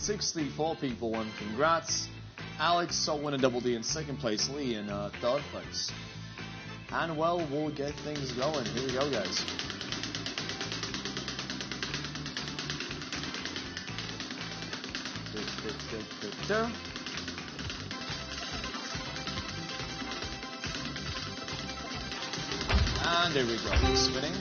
64 people won. Congrats. Alex so win a double D in second place. Lee in third place. And well, we'll get things going. Here we go, guys. And there we go. Spinning.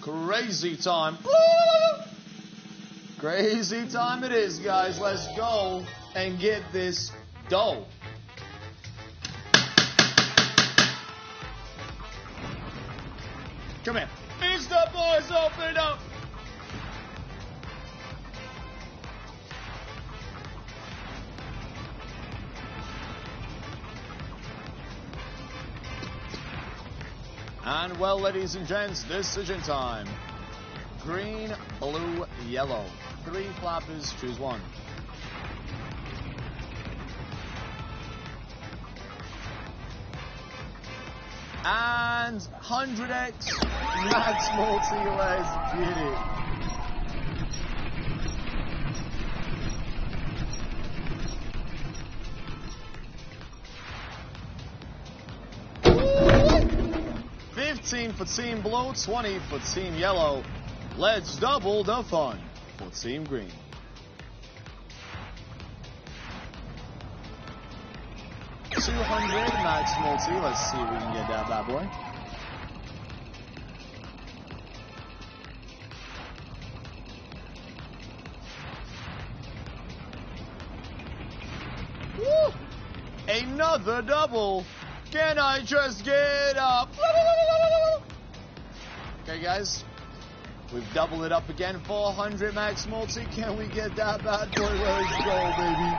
Crazy time. Woo! Crazy time it is, guys. Let's go and get this dough. Come here. Mr. Boys, open up. And well, ladies and gents, decision time. Green, blue, yellow. 3 flappers, choose one. And 100x, Max Multi, let's get it. For Team Blue, 20 for Team Yellow. Let's double the fun for Team Green. $200 Max Multi. Let's see if we can get that bad boy. Woo! Another double. Can I just get up? Okay, guys. We've doubled it up again. 400 Max Multi. Can we get that bad boy? Let's go, baby.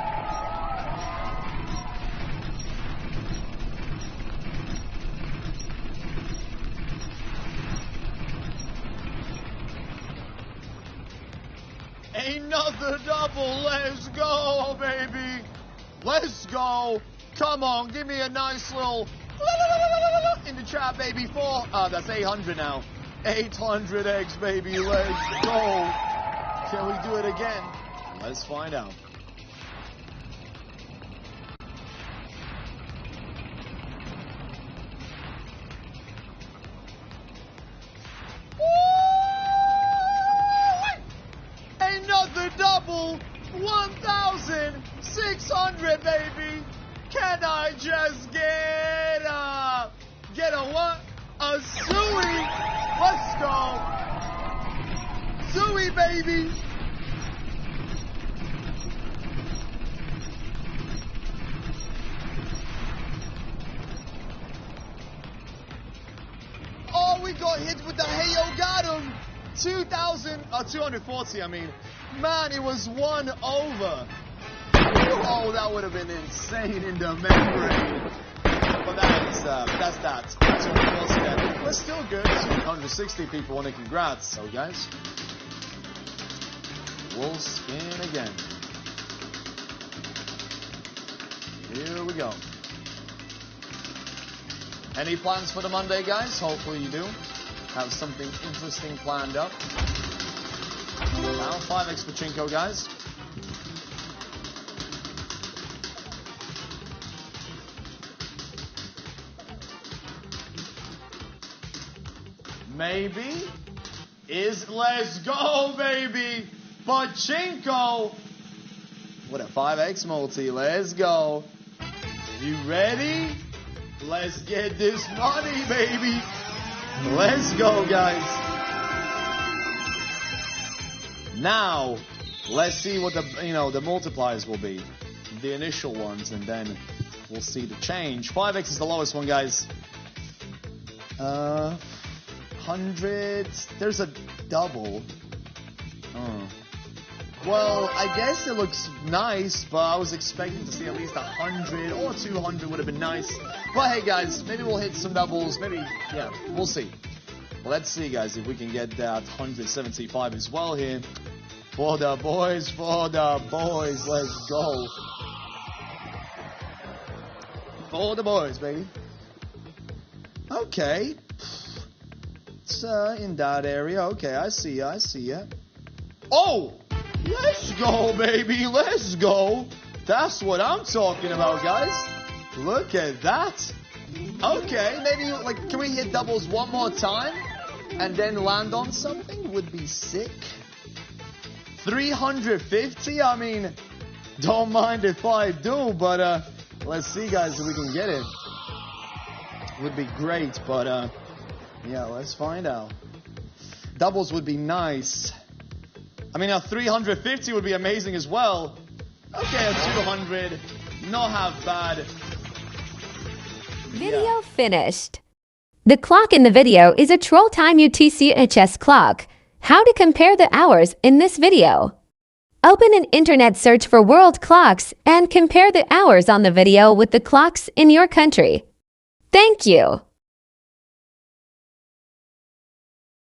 Another double. Let's go, baby. Let's go. Come on, give me a nice little in the chat, baby. That's 800 now. 800x, baby. Let's go. Can we do it again? Let's find out. Another double. 1,600, baby. Can I just get a what? A Zooey. Let's go. Zooey, baby. Oh, we got hit with the Heyo, got him. 240, I mean. Man, it was 1 over. Oh, that would have been insane in the membrane. But that's that. 240 then. We're still good. 160 people want to congrats. So, guys, we'll spin again. Here we go. Any plans for the Monday, guys? Hopefully you do. Have something interesting planned up. Now 5x Pachinko, guys. Maybe let's go, baby. Pachinko. What a 5x multi. Let's go. You ready? Let's get this money, baby. Let's go, guys. Now, let's see what the multipliers will be. The initial ones, and then we'll see the change. 5x is the lowest one, guys. 100. There's a double. Well, I guess it looks nice, but I was expecting to see at least 100 or 200 would have been nice. But hey, guys, maybe we'll hit some doubles. Maybe, yeah, we'll see. Let's see, guys, if we can get that 175 as well here. For the boys, for the boys. Let's go. For the boys, baby. Okay. It's in that area. Okay, I see ya, I see ya. Oh! Let's go, baby. Let's go. That's what I'm talking about, guys. Look at that. Okay, maybe, like, can we hit doubles one more time? And then land on something? Would be sick. 350? I mean, don't mind if I do, but, let's see, guys, if we can get it. Would be great, but, yeah, let's find out. Doubles would be nice. I mean, a 350 would be amazing as well. Okay, a 200. Not half bad. Video finished. The clock in the video is a Troll Time UTC-HS clock. How to compare the hours in this video. Open an internet search for world clocks and compare the hours on the video with the clocks in your country. Thank you.